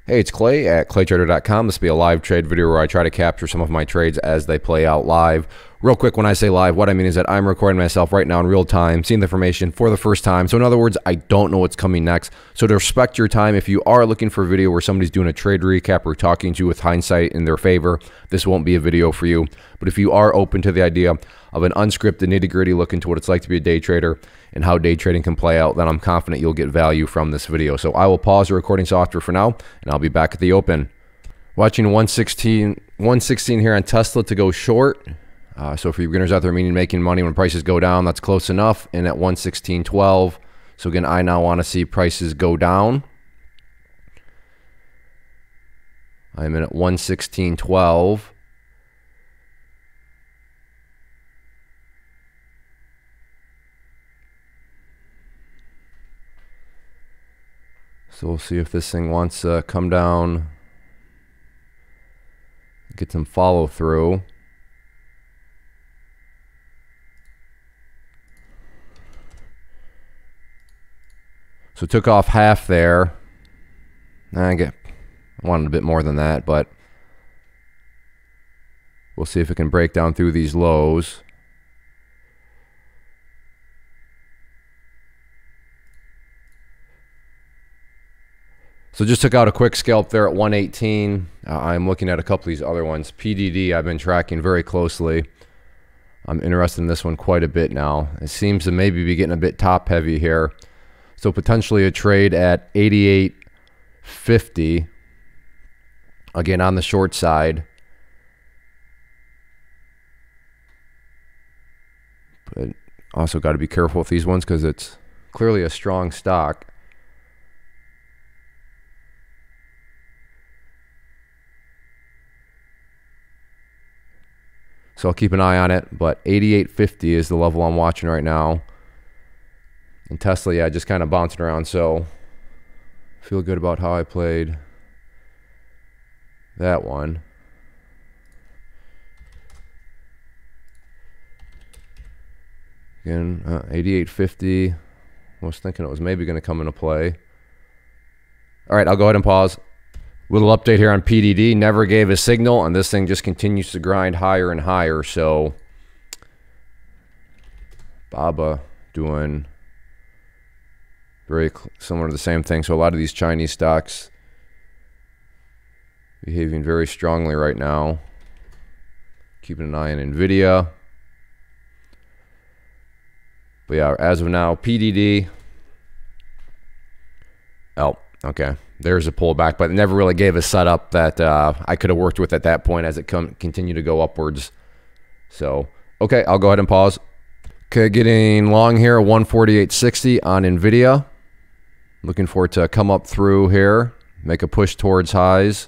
Hey, it's Clay at claytrader.com. This will be a live trade video where I try to capture some of my trades as they play out live. Real quick, when I say live, what I mean is that I'm recording myself right now in real time, seeing the information for the first time. So in other words, I don't know what's coming next. So to respect your time, if you are looking for a video where somebody's doing a trade recap or talking to you with hindsight in their favor, this won't be a video for you. But if you are open to the idea of an unscripted, nitty-gritty look into what it's like to be a day trader and how day trading can play out, then I'm confident you'll get value from this video. So I will pause the recording software for now, and I'll be back at the open. Watching 116 here on Tesla to go short. So for you beginners out there, meaning making money when prices go down, that's close enough. And at 116.12. So again, I now want to see prices go down. I'm in at 116.12. So we'll see if this thing wants to come down, get some follow through. So took off half there. I wanted a bit more than that, but we'll see if it can break down through these lows. So just took out a quick scalp there at 118. I'm looking at a couple of these other ones. PDD I've been tracking very closely. I'm interested in this one quite a bit now. It seems to maybe be getting a bit top heavy here. So potentially a trade at 88.50. Again, on the short side. But also got to be careful with these ones because it's clearly a strong stock. So I'll keep an eye on it, but 88.50 is the level I'm watching right now. And Tesla, yeah, just kind of bouncing around, so feel good about how I played that one. Again, 88.50. I was thinking it was maybe going to come into play. All right, I'll go ahead and pause. Little update here on PDD. Never gave a signal, and this thing just continues to grind higher and higher. So BABA doing very similar to the same thing. So a lot of these Chinese stocks behaving very strongly right now. Keeping an eye on nvda. But yeah, as of now, PDD. Oh, okay. There's a pullback, but it never really gave a setup that I could have worked with at that point as it continued to go upwards. So, okay, I'll go ahead and pause. Okay, getting long here, 148.60 on nvda. Looking for it to come up through here, make a push towards highs.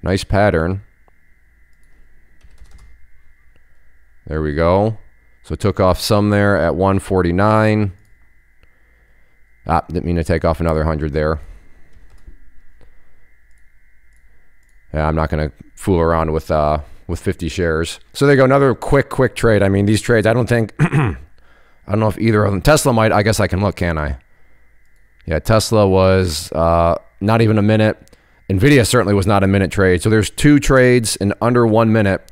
Nice pattern. There we go. So took off some there at 149. Didn't mean to take off another 100 there. Yeah, I'm not going to fool around with 50 shares. So there you go, another quick trade. I mean, these trades, I don't think, I don't know if either of them. Tesla might, I guess I can look, can I? Yeah, Tesla was not even a minute. nvda certainly was not a minute trade. So there's two trades in under 1 minute,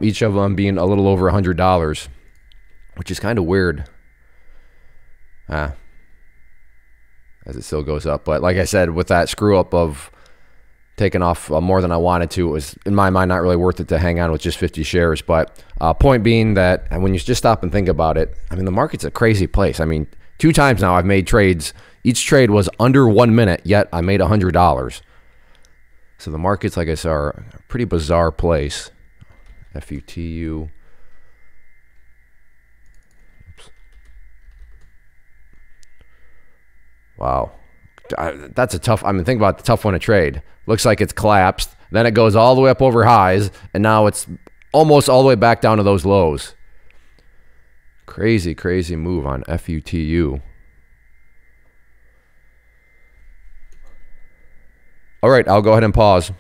each of them being a little over $100. Which is kind of weird. As it still goes up. But like I said, with that screw up of taking off more than I wanted to, it was, in my mind, not really worth it to hang on with just 50 shares. But point being that when you just stop and think about it, I mean, the market's a crazy place. I mean, 2 times now I've made trades. Each trade was under 1 minute, yet I made $100. So the markets, like I said, are a pretty bizarre place. FUTU. Wow. That's a tough, I mean, think about the tough one to trade. Looks like it's collapsed. Then it goes all the way up over highs, and now it's almost all the way back down to those lows. Crazy, crazy move on FUTU. All right, I'll go ahead and pause.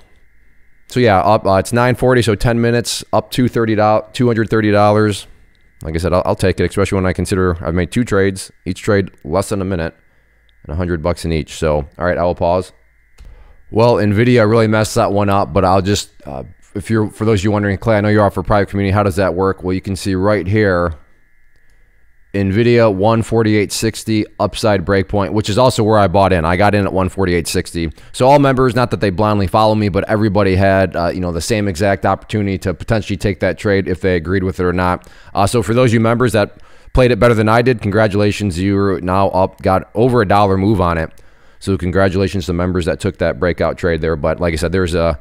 So yeah, up, it's 9:40, so 10 minutes, up $230. like I said, I'll take it, especially when I consider I've made 2 trades, each trade less than a minute, and $100 in each. So, all right, I will pause. Well, NVIDIA really messed that one up, but I'll just, for those of you wondering, Clay, I know you're off for private community, how does that work? Well, you can see right here, NVIDIA 148.60 upside breakpoint, which is also where I bought in. I got in at 148.60. So all members, not that they blindly follow me, but everybody had the same exact opportunity to potentially take that trade if they agreed with it or not. So for those of you members that played it better than I did, congratulations. You're now up, got over $1 move on it. So congratulations to members that took that breakout trade there. But like I said, there's a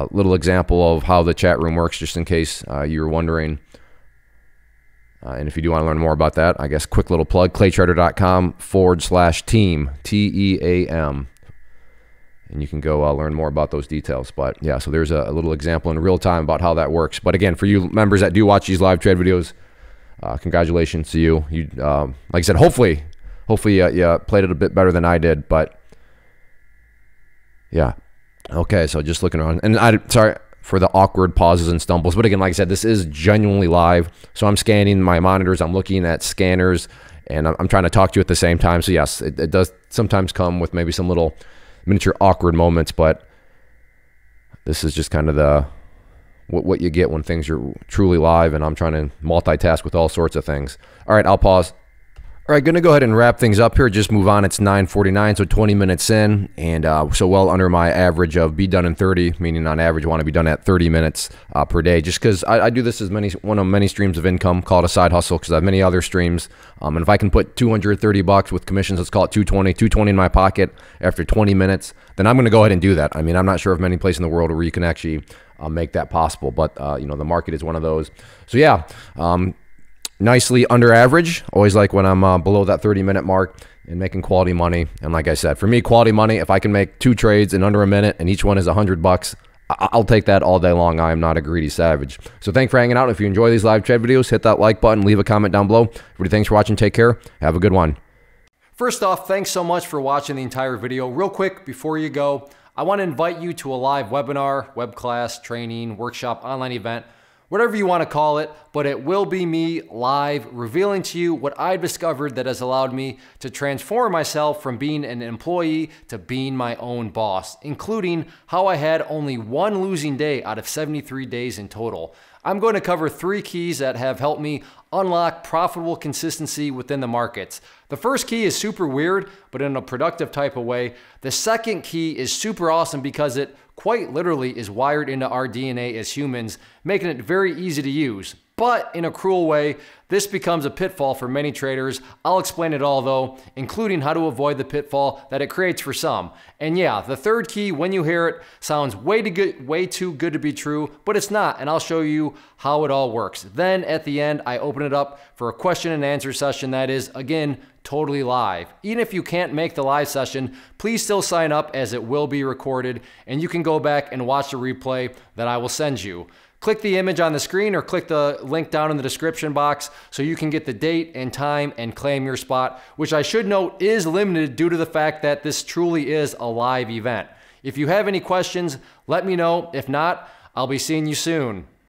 little example of how the chat room works, just in case you were wondering. And if you do want to learn more about that, I guess quick little plug, claytrader.com/team, TEAM. And you can go learn more about those details. But yeah, so there's a little example in real time about how that works. But again, for you members that do watch these live trade videos, congratulations to you. You, like I said, hopefully you played it a bit better than I did. But yeah, okay. So just looking around, and sorry for the awkward pauses and stumbles. But again, like I said, this is genuinely live. So I'm scanning my monitors, I'm looking at scanners, and I'm trying to talk to you at the same time. So yes, it does sometimes come with maybe some little miniature awkward moments, but this is just kind of what you get when things are truly live, and I'm trying to multitask with all sorts of things. All right, I'll pause. All right, going to go ahead and wrap things up here. Just move on. It's 9:49, so 20 minutes in, and so well under my average of be done in 30, meaning on average I want to be done at 30 minutes per day, just because I do this as one of many streams of income, call it a side hustle, because I have many other streams. And if I can put $230 with commissions, let's call it 220 in my pocket after 20 minutes, then I'm going to go ahead and do that. I mean, I'm not sure of many places in the world where you can actually make that possible, but the market is one of those. So yeah. Nicely under average. Always like when I'm below that 30-minute mark and making quality money. And like I said, for me, quality money, if I can make 2 trades in under a minute and each one is $100, I'll take that all day long. I am not a greedy savage. So thanks for hanging out. If you enjoy these live trade videos, hit that like button, leave a comment down below. Everybody, thanks for watching. Take care. Have a good one. First off, thanks so much for watching the entire video. Real quick, before you go, I want to invite you to a live webinar, web class, training, workshop, online event, whatever you want to call it, but it will be me live revealing to you what I've discovered that has allowed me to transform myself from being an employee to being my own boss, including how I had only 1 losing day out of 73 days in total. I'm going to cover 3 keys that have helped me unlock profitable consistency within the markets. The first key is super weird, but in a productive type of way. The second key is super awesome because it quite literally is wired into our DNA as humans, making it very easy to use. But in a cruel way, this becomes a pitfall for many traders. I'll explain it all though, including how to avoid the pitfall that it creates for some. And yeah, the third key, when you hear it, sounds way too good to be true, but it's not, and I'll show you how it all works. Then at the end, I open it up for a question and answer session that is, again, totally live. Even if you can't make the live session, please still sign up as it will be recorded, and you can go back and watch the replay that I will send you. Click the image on the screen or click the link down in the description box so you can get the date and time and claim your spot, which I should note is limited due to the fact that this truly is a live event. If you have any questions, let me know. If not, I'll be seeing you soon.